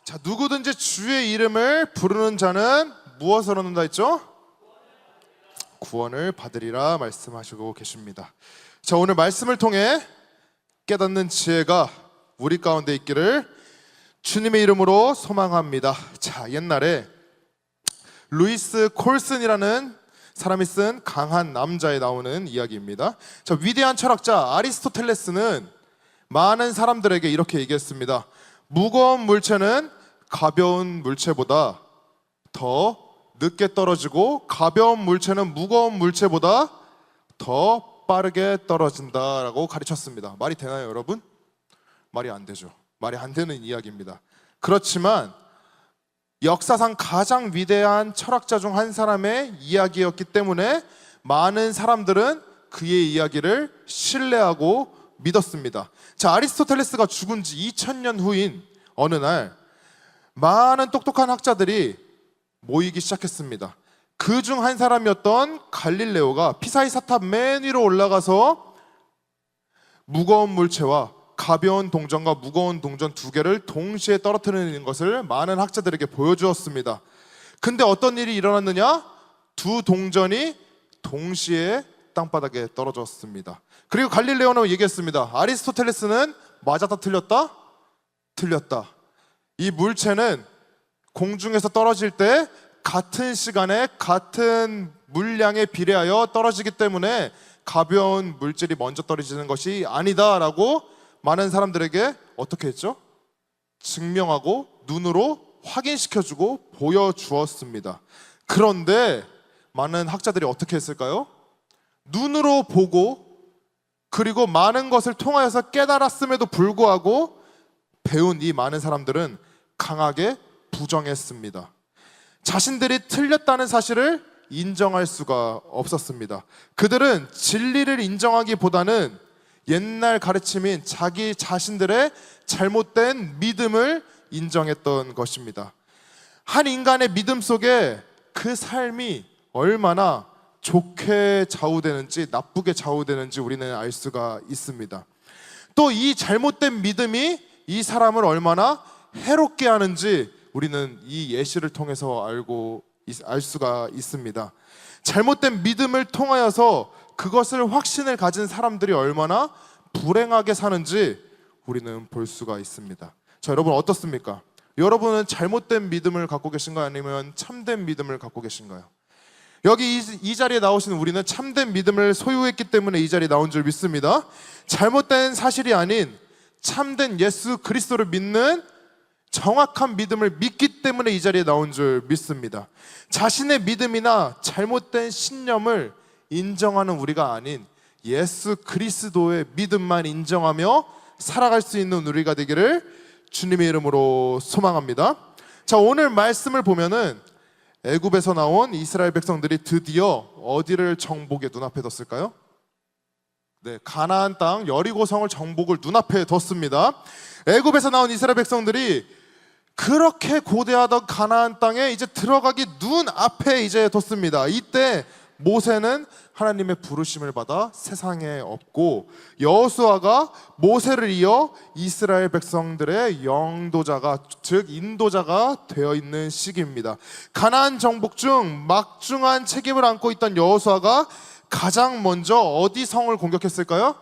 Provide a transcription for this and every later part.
자, 누구든지 주의 이름을 부르는 자는 무엇을 얻는다 했죠? 구원을 받으리라 말씀하시고 계십니다. 자, 오늘 말씀을 통해 깨닫는 지혜가 우리 가운데 있기를 주님의 이름으로 소망합니다. 자, 옛날에 루이스 콜슨이라는 사람이 쓴 강한 남자에 나오는 이야기입니다. 자, 위대한 철학자 아리스토텔레스는 많은 사람들에게 이렇게 얘기했습니다. 무거운 물체는 가벼운 물체보다 더 늦게 떨어지고 가벼운 물체는 무거운 물체보다 더 빠르게 떨어진다라고 가르쳤습니다. 말이 되나요, 여러분? 말이 안 되죠. 말이 안 되는 이야기입니다. 그렇지만 역사상 가장 위대한 철학자 중 한 사람의 이야기였기 때문에 많은 사람들은 그의 이야기를 신뢰하고 믿었습니다. 자, 아리스토텔레스가 죽은 지 2000년 후인 어느 날 많은 똑똑한 학자들이 모이기 시작했습니다. 그 중 한 사람이었던 갈릴레오가 피사의 사탑 맨 위로 올라가서 무거운 물체와 가벼운 동전과 무거운 동전 두 개를 동시에 떨어뜨리는 것을 많은 학자들에게 보여주었습니다. 근데 어떤 일이 일어났느냐? 두 동전이 동시에 땅바닥에 떨어졌습니다. 그리고 갈릴레오는 얘기했습니다. 아리스토텔레스는 맞았다 틀렸다? 틀렸다. 이 물체는 공중에서 떨어질 때 같은 시간에 같은 물량에 비례하여 떨어지기 때문에 가벼운 물질이 먼저 떨어지는 것이 아니다라고 많은 사람들에게 어떻게 했죠? 증명하고 눈으로 확인시켜주고 보여주었습니다. 그런데 많은 학자들이 어떻게 했을까요? 눈으로 보고 그리고 많은 것을 통하여서 깨달았음에도 불구하고 배운 이 많은 사람들은 강하게 부정했습니다. 자신들이 틀렸다는 사실을 인정할 수가 없었습니다. 그들은 진리를 인정하기보다는 옛날 가르침인 자기 자신들의 잘못된 믿음을 인정했던 것입니다. 한 인간의 믿음 속에 그 삶이 얼마나 좋게 좌우되는지 나쁘게 좌우되는지 우리는 알 수가 있습니다. 또 이 잘못된 믿음이 이 사람을 얼마나 해롭게 하는지 우리는 이 예시를 통해서 알 수가 있습니다. 잘못된 믿음을 통하여서 그것을 확신을 가진 사람들이 얼마나 불행하게 사는지 우리는 볼 수가 있습니다. 자, 여러분 어떻습니까? 여러분은 잘못된 믿음을 갖고 계신가요? 아니면 참된 믿음을 갖고 계신가요? 여기 이 자리에 나오신 우리는 참된 믿음을 소유했기 때문에 이 자리에 나온 줄 믿습니다. 잘못된 사실이 아닌 참된 예수 그리스도를 믿는 정확한 믿음을 믿기 때문에 이 자리에 나온 줄 믿습니다. 자신의 믿음이나 잘못된 신념을 인정하는 우리가 아닌 예수 그리스도의 믿음만 인정하며 살아갈 수 있는 우리가 되기를 주님의 이름으로 소망합니다. 자, 오늘 말씀을 보면은 애굽에서 나온 이스라엘 백성들이 드디어 어디를 정복의 눈앞에 뒀을까요? 네, 가나안 땅 여리고 성을 정복을 눈앞에 뒀습니다. 애굽에서 나온 이스라엘 백성들이 그렇게 고대하던 가나안 땅에 이제 들어가기 눈앞에 이제 뒀습니다. 이때 모세는 하나님의 부르심을 받아 세상에 없고 여호수아가 모세를 이어 이스라엘 백성들의 영도자가 즉 인도자가 되어 있는 시기입니다. 가나안 정복 중 막중한 책임을 안고 있던 여호수아가 가장 먼저 어디 성을 공격했을까요?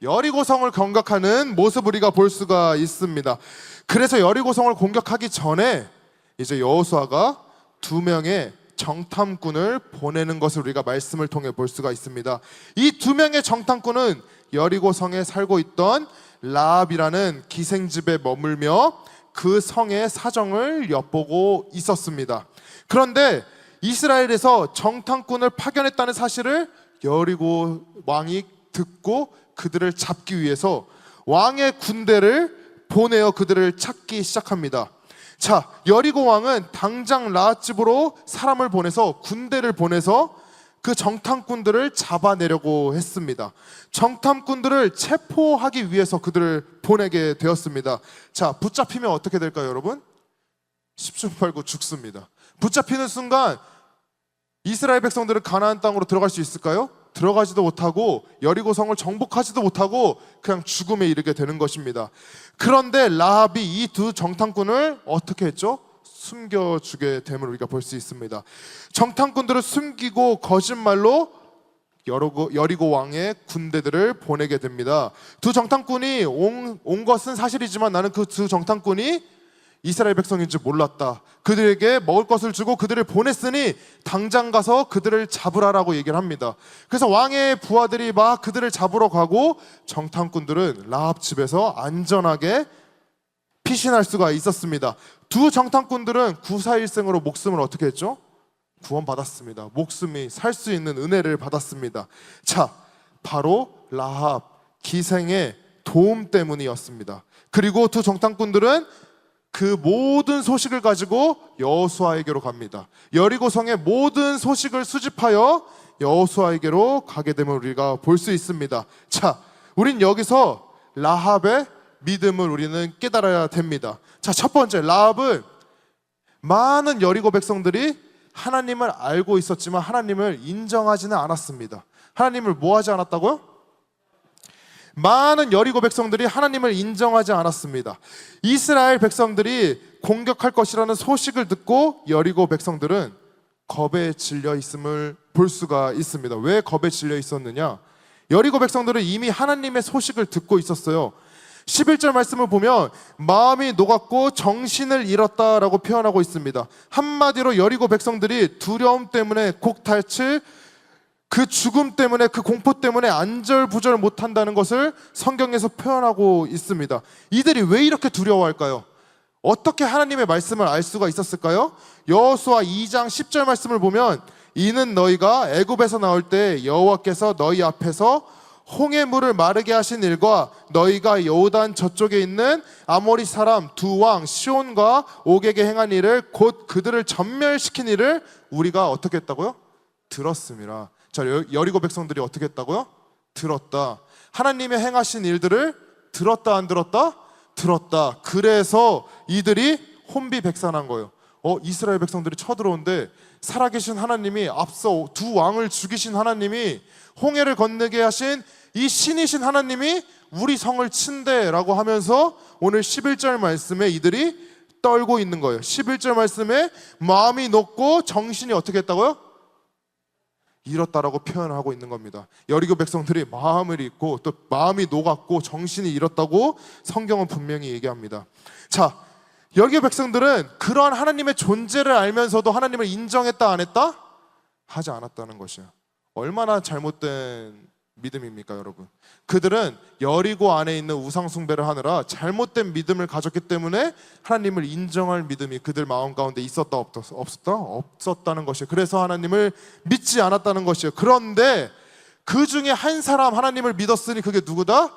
여리고 성을 공격하는 모습을 우리가 볼 수가 있습니다. 그래서 여리고 성을 공격하기 전에 이제 여호수아가 2명의 정탐꾼을 보내는 것을 우리가 말씀을 통해 볼 수가 있습니다. 이 2명의 정탐꾼은 여리고 성에 살고 있던 라합이라는 기생집에 머물며 그 성의 사정을 엿보고 있었습니다. 그런데 이스라엘에서 정탐꾼을 파견했다는 사실을 여리고 왕이 듣고 그들을 잡기 위해서 왕의 군대를 보내어 그들을 찾기 시작합니다. 자, 여리고 왕은 당장 라합 집으로 사람을 보내서 군대를 보내서 그 정탐꾼들을 잡아내려고 했습니다. 정탐꾼들을 체포하기 위해서 그들을 보내게 되었습니다. 자, 붙잡히면 어떻게 될까요, 여러분? 10중 8구 죽습니다. 붙잡히는 순간 이스라엘 백성들은 가나안 땅으로 들어갈 수 있을까요? 들어가지도 못하고 여리고성을 정복하지도 못하고 그냥 죽음에 이르게 되는 것입니다. 그런데 라합이 이 두 정탐꾼을 어떻게 했죠? 숨겨주게 됨을 우리가 볼 수 있습니다. 정탐꾼들을 숨기고 거짓말로 여리고 왕의 군대들을 보내게 됩니다. 두 정탐꾼이 온 것은 사실이지만 나는 그 두 정탐꾼이 이스라엘 백성인 줄 몰랐다. 그들에게 먹을 것을 주고 그들을 보냈으니 당장 가서 그들을 잡으라라고 얘기를 합니다. 그래서 왕의 부하들이 막 그들을 잡으러 가고 정탐꾼들은 라합 집에서 안전하게 피신할 수가 있었습니다. 두 정탐꾼들은 구사일생으로 목숨을 어떻게 했죠? 구원받았습니다. 목숨이 살 수 있는 은혜를 받았습니다. 자, 바로 라합 기생의 도움 때문이었습니다. 그리고 두 정탐꾼들은 그 모든 소식을 가지고 여호수아에게로 갑니다. 여리고성의 모든 소식을 수집하여 여호수아에게로 가게 됨을 우리가 볼 수 있습니다. 자, 우린 여기서 라합의 믿음을 우리는 깨달아야 됩니다. 자, 첫 번째, 라합은 많은 여리고 백성들이 하나님을 알고 있었지만 하나님을 인정하지는 않았습니다. 하나님을 뭐 하지 않았다고요? 많은 여리고 백성들이 하나님을 인정하지 않았습니다. 이스라엘 백성들이 공격할 것이라는 소식을 듣고 여리고 백성들은 겁에 질려 있음을 볼 수가 있습니다. 왜 겁에 질려 있었느냐? 여리고 백성들은 이미 하나님의 소식을 듣고 있었어요. 11절 말씀을 보면 마음이 녹았고 정신을 잃었다라고 표현하고 있습니다. 한마디로 여리고 백성들이 두려움 때문에 곡탈칠, 그 죽음 때문에, 그 공포 때문에 안절부절 못한다는 것을 성경에서 표현하고 있습니다. 이들이 왜 이렇게 두려워할까요? 어떻게 하나님의 말씀을 알 수가 있었을까요? 여호수아 2장 10절 말씀을 보면 이는 너희가 애굽에서 나올 때 여호와께서 너희 앞에서 홍해 물을 마르게 하신 일과 너희가 요단 저쪽에 있는 아모리 사람 두 왕 시온과 옥에게 행한 일을 곧 그들을 전멸시킨 일을 우리가 어떻게 했다고요? 들었습니다. 자, 여리고 백성들이 어떻게 했다고요? 들었다. 하나님의 행하신 일들을 들었다 안 들었다? 들었다. 그래서 이들이 혼비백산한 거예요. 이스라엘 백성들이 쳐들어오는데 살아계신 하나님이 앞서 두 왕을 죽이신 하나님이 홍해를 건너게 하신 이 신이신 하나님이 우리 성을 친대라고 하면서 오늘 11절 말씀에 이들이 떨고 있는 거예요. 11절 말씀에 마음이 녹고 정신이 어떻게 했다고요? 잃었다라고 표현하고 있는 겁니다. 여리고 백성들이 마음을 잃고 또 마음이 녹았고 정신이 잃었다고 성경은 분명히 얘기합니다. 자, 여리고 백성들은 그러한 하나님의 존재를 알면서도 하나님을 인정했다 안 했다? 하지 않았다는 것이에요. 얼마나 잘못된 믿음입니까, 여러분? 그들은 여리고 안에 있는 우상 숭배를 하느라 잘못된 믿음을 가졌기 때문에 하나님을 인정할 믿음이 그들 마음 가운데 있었다 없었다? 없었다는 것이에요. 그래서 하나님을 믿지 않았다는 것이에요. 그런데 그 중에 한 사람 하나님을 믿었으니 그게 누구다?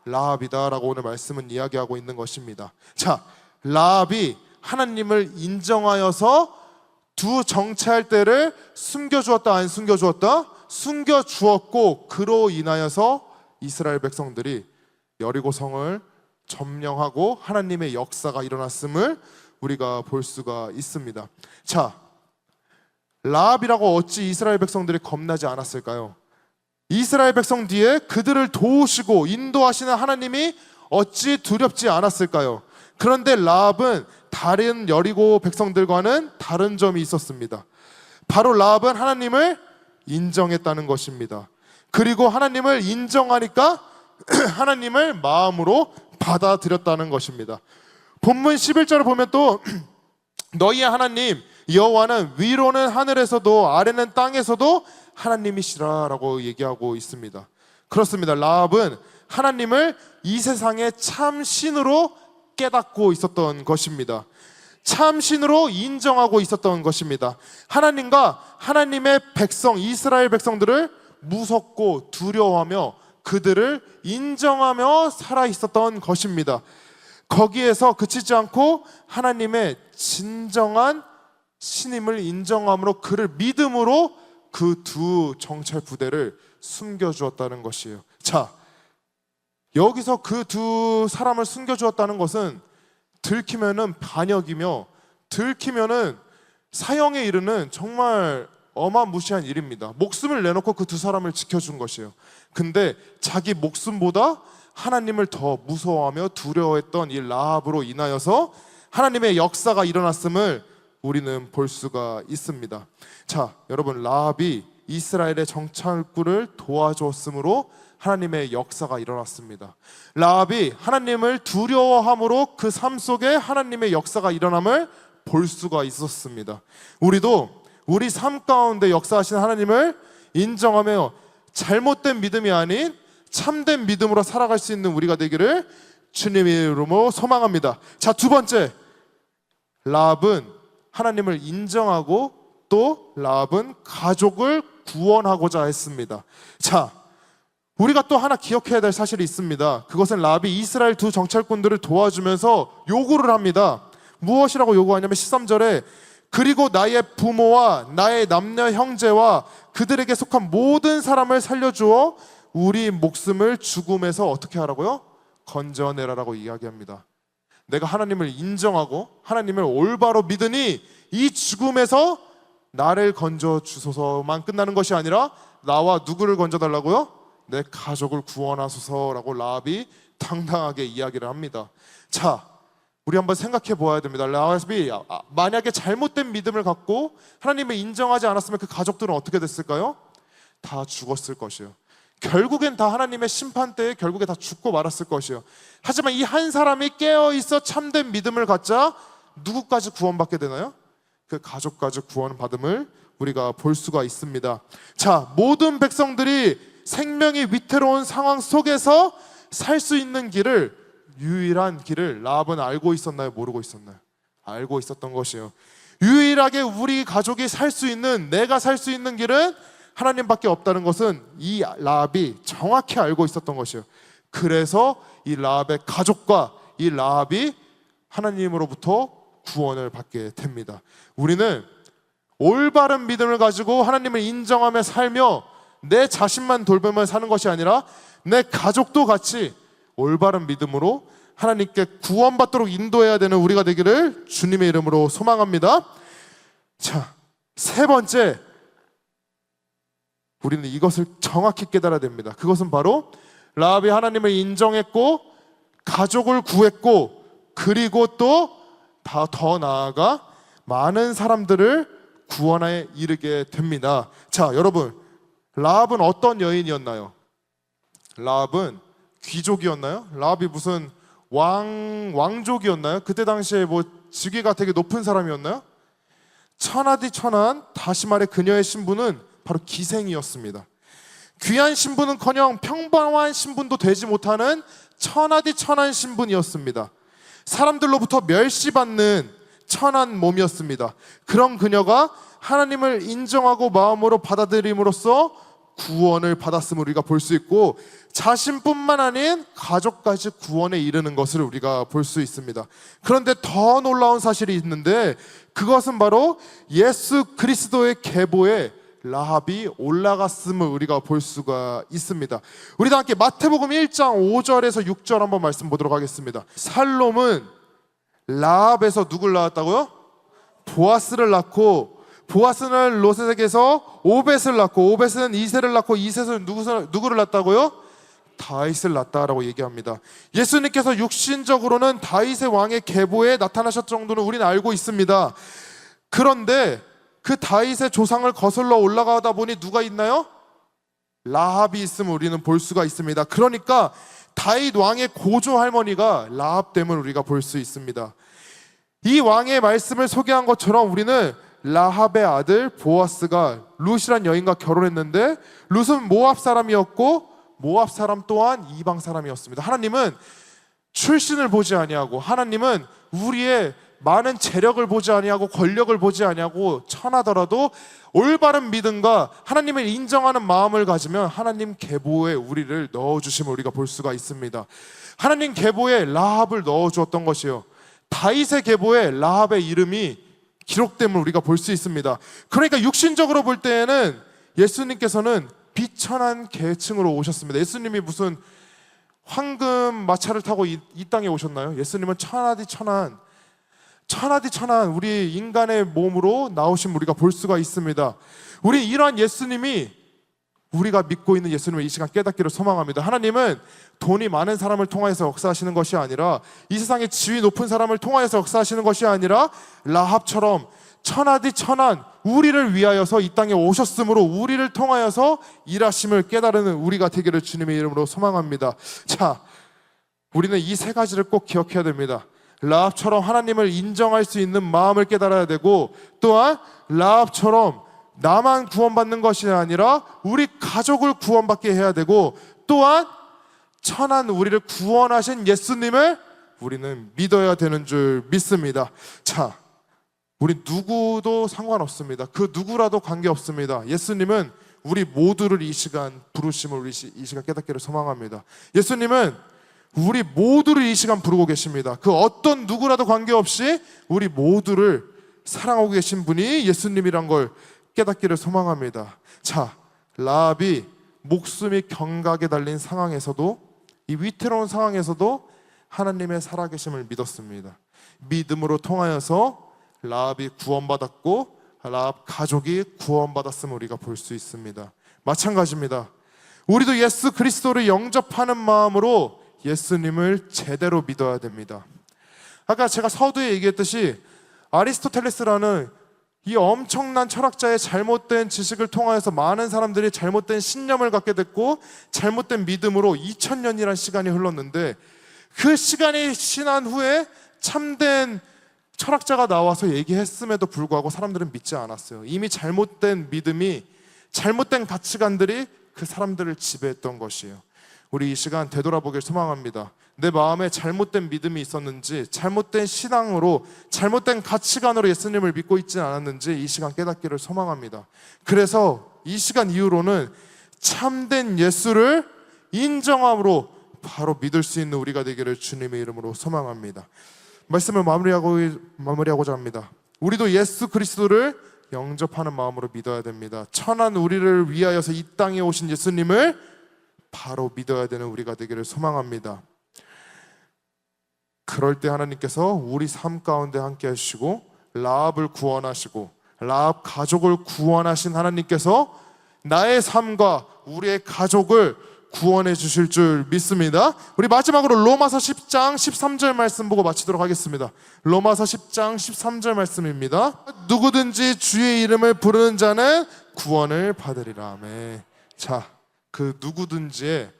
라합이다라고 오늘 말씀은 이야기하고 있는 것입니다. 자, 라합이 하나님을 인정하여서 두 정체할 때를 숨겨주었다 안 숨겨주었다? 숨겨주었고 그로 인하여서 이스라엘 백성들이 여리고성을 점령하고 하나님의 역사가 일어났음을 우리가 볼 수가 있습니다. 자, 라합이라고 어찌 이스라엘 백성들이 겁나지 않았을까요? 이스라엘 백성 뒤에 그들을 도우시고 인도하시는 하나님이 어찌 두렵지 않았을까요? 그런데 라합은 다른 여리고 백성들과는 다른 점이 있었습니다. 바로 라합은 하나님을 인정했다는 것입니다. 그리고 하나님을 인정하니까 하나님을 마음으로 받아들였다는 것입니다. 본문 11절을 보면 또 너희의 하나님 여호와는 위로는 하늘에서도 아래는 땅에서도 하나님이시라 라고 얘기하고 있습니다. 그렇습니다. 라합은 하나님을 이 세상의 참 신으로 깨닫고 있었던 것입니다. 참 신으로 인정하고 있었던 것입니다. 하나님과 하나님의 백성 이스라엘 백성들을 무섭고 두려워하며 그들을 인정하며 살아 있었던 것입니다. 거기에서 그치지 않고 하나님의 진정한 신임을 인정함으로 그를 믿음으로 그 두 정찰 부대를 숨겨주었다는 것이에요. 자, 여기서 그 두 사람을 숨겨주었다는 것은 들키면은 반역이며 들키면은 사형에 이르는 정말 어마무시한 일입니다. 목숨을 내놓고 그 두 사람을 지켜준 것이에요. 근데 자기 목숨보다 하나님을 더 무서워하며 두려워했던 이 라합으로 인하여서 하나님의 역사가 일어났음을 우리는 볼 수가 있습니다. 자, 여러분, 라합이 이스라엘의 정착군을 도와줬으므로 하나님의 역사가 일어났습니다. 라합이 하나님을 두려워함으로 그 삶 속에 하나님의 역사가 일어남을 볼 수가 있었습니다. 우리도 우리 삶 가운데 역사하신 하나님을 인정하며 잘못된 믿음이 아닌 참된 믿음으로 살아갈 수 있는 우리가 되기를 주님의 이름으로 소망합니다. 자, 두 번째, 라합은 하나님을 인정하고 또 라합은 가족을 구원하고자 했습니다. 자, 우리가 또 하나 기억해야 될 사실이 있습니다. 그것은 라합이 이스라엘 두 정찰꾼들을 도와주면서 요구를 합니다. 무엇이라고 요구하냐면 13절에 그리고 나의 부모와 나의 남녀 형제와 그들에게 속한 모든 사람을 살려주어 우리 목숨을 죽음에서 어떻게 하라고요? 건져내라라고 이야기합니다. 내가 하나님을 인정하고 하나님을 올바로 믿으니 이 죽음에서 나를 건져 주소서만 끝나는 것이 아니라 나와 누구를 건져달라고요? 내 가족을 구원하소서라고 라합이 당당하게 이야기를 합니다. 자, 우리 한번 생각해 보아야 됩니다. 라합이 만약에 잘못된 믿음을 갖고 하나님을 인정하지 않았으면 그 가족들은 어떻게 됐을까요? 다 죽었을 것이에요. 결국엔 다 하나님의 심판 때에 결국에 다 죽고 말았을 것이에요. 하지만 이 한 사람이 깨어있어 참된 믿음을 갖자 누구까지 구원받게 되나요? 그 가족까지 구원받음을 우리가 볼 수가 있습니다. 자, 모든 백성들이 생명이 위태로운 상황 속에서 살 수 있는 길을, 유일한 길을 라합은 알고 있었나요? 모르고 있었나요? 알고 있었던 것이에요. 유일하게 우리 가족이 살 수 있는, 내가 살 수 있는 길은 하나님밖에 없다는 것은 이 라합이 정확히 알고 있었던 것이에요. 그래서 이 라합의 가족과 이 라합이 하나님으로부터 구원을 받게 됩니다. 우리는 올바른 믿음을 가지고 하나님을 인정하며 살며 내 자신만 돌보며 사는 것이 아니라 내 가족도 같이 올바른 믿음으로 하나님께 구원받도록 인도해야 되는 우리가 되기를 주님의 이름으로 소망합니다. 자, 세 번째, 우리는 이것을 정확히 깨달아야 됩니다. 그것은 바로 라합이 하나님을 인정했고 가족을 구했고 그리고 또 더 나아가 많은 사람들을 구원에 이르게 됩니다. 자, 여러분, 라합은 어떤 여인이었나요? 라합은 귀족이었나요? 라합이 무슨 왕족이었나요? 그때 당시에 뭐 직위가 되게 높은 사람이었나요? 천하디 천한, 다시 말해 그녀의 신분은 바로 기생이었습니다. 귀한 신분은커녕 평범한 신분도 되지 못하는 천하디 천한 신분이었습니다. 사람들로부터 멸시받는 천한 몸이었습니다. 그런 그녀가 하나님을 인정하고 마음으로 받아들임으로써 구원을 받았음을 우리가 볼 수 있고 자신뿐만 아닌 가족까지 구원에 이르는 것을 우리가 볼 수 있습니다. 그런데 더 놀라운 사실이 있는데 그것은 바로 예수 그리스도의 계보에 라합이 올라갔음을 우리가 볼 수가 있습니다. 우리 다 함께 마태복음 1장 5절에서 6절 한번 말씀 보도록 하겠습니다. 살롬은 라합에서 누굴 낳았다고요? 보아스를 낳고 보아스는 롯에게서 오벳을 낳고 오벳은 이새를 낳고 이새는 누구를 낳았다고요? 다윗을 낳았다라고 얘기합니다. 예수님께서 육신적으로는 다윗의 왕의 계보에 나타나셨을 정도는 우리는 알고 있습니다. 그런데 그 다윗의 조상을 거슬러 올라가다 보니 누가 있나요? 라합이 있음을 우리는 볼 수가 있습니다. 그러니까 다윗 왕의 고조 할머니가 라합됨을 우리가 볼 수 있습니다. 이 왕의 말씀을 소개한 것처럼 우리는 라합의 아들 보아스가 룻이란 여인과 결혼했는데 룻은 모압 사람이었고 모압 사람 또한 이방 사람이었습니다. 하나님은 출신을 보지 아니하고 하나님은 우리의 많은 재력을 보지 아니하고 권력을 보지 아니하고 천하더라도 올바른 믿음과 하나님을 인정하는 마음을 가지면 하나님 계보에 우리를 넣어주심을 우리가 볼 수가 있습니다. 하나님 계보에 라합을 넣어주었던 것이요, 다윗의 계보에 라합의 이름이 기록됨을 우리가 볼 수 있습니다. 그러니까 육신적으로 볼 때에는 예수님께서는 비천한 계층으로 오셨습니다. 예수님이 무슨 황금 마차를 타고 이 땅에 오셨나요? 예수님은 천하디 천한 천하디 천한 우리 인간의 몸으로 나오신 우리가 볼 수가 있습니다. 우리 이러한 예수님이, 우리가 믿고 있는 예수님을 이 시간 깨닫기를 소망합니다. 하나님은 돈이 많은 사람을 통하여서 역사하시는 것이 아니라, 이 세상의 지위 높은 사람을 통하여서 역사하시는 것이 아니라, 라합처럼 천하디 천한 우리를 위하여서 이 땅에 오셨으므로 우리를 통하여서 일하심을 깨달은 우리가 되기를 주님의 이름으로 소망합니다. 자, 우리는 이 세 가지를 꼭 기억해야 됩니다. 라합처럼 하나님을 인정할 수 있는 마음을 깨달아야 되고, 또한 라합처럼 나만 구원받는 것이 아니라 우리 가족을 구원받게 해야 되고, 또한 천한 우리를 구원하신 예수님을 우리는 믿어야 되는 줄 믿습니다. 자, 우리 누구도 상관없습니다. 그 누구라도 관계없습니다. 예수님은 우리 모두를 이 시간 부르심을 우리 이 시간 깨닫기를 소망합니다. 예수님은 우리 모두를 이 시간 부르고 계십니다. 그 어떤 누구라도 관계없이 우리 모두를 사랑하고 계신 분이 예수님이란 걸 깨닫기를 소망합니다. 자, 라합이 목숨이 경각에 달린 상황에서도, 이 위태로운 상황에서도 하나님의 살아계심을 믿었습니다. 믿음으로 통하여서 라합이 구원받았고 라합 가족이 구원받았음을 우리가 볼 수 있습니다. 마찬가지입니다. 우리도 예수 그리스도를 영접하는 마음으로 예수님을 제대로 믿어야 됩니다. 아까 제가 서두에 얘기했듯이 아리스토텔레스라는 이 엄청난 철학자의 잘못된 지식을 통하여서 많은 사람들이 잘못된 신념을 갖게 됐고 잘못된 믿음으로 2000년이라는 시간이 흘렀는데, 그 시간이 지난 후에 참된 철학자가 나와서 얘기했음에도 불구하고 사람들은 믿지 않았어요. 이미 잘못된 믿음이, 잘못된 가치관들이 그 사람들을 지배했던 것이에요. 우리 이 시간 되돌아보길 소망합니다. 내 마음에 잘못된 믿음이 있었는지, 잘못된 신앙으로, 잘못된 가치관으로 예수님을 믿고 있지 않았는지 이 시간 깨닫기를 소망합니다. 그래서 이 시간 이후로는 참된 예수를 인정함으로 바로 믿을 수 있는 우리가 되기를 주님의 이름으로 소망합니다. 말씀을 마무리하고자 합니다. 우리도 예수 그리스도를 영접하는 마음으로 믿어야 됩니다. 천한 우리를 위하여서 이 땅에 오신 예수님을 바로 믿어야 되는 우리가 되기를 소망합니다. 그럴 때 하나님께서 우리 삶 가운데 함께 하시고 라합을 구원하시고 라합 가족을 구원하신 하나님께서 나의 삶과 우리의 가족을 구원해 주실 줄 믿습니다. 우리 마지막으로 로마서 10장 13절 말씀 보고 마치도록 하겠습니다. 로마서 10장 13절 말씀입니다. 누구든지 주의 이름을 부르는 자는 구원을 받으리라. 아멘. 자, 그 누구든지에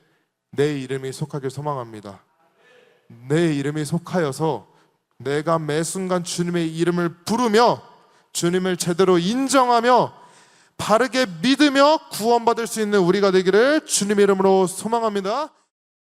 내 이름이 속하길 소망합니다. 내 이름이 속하여서 내가 매 순간 주님의 이름을 부르며 주님을 제대로 인정하며 바르게 믿으며 구원받을 수 있는 우리가 되기를 주님의 이름으로 소망합니다.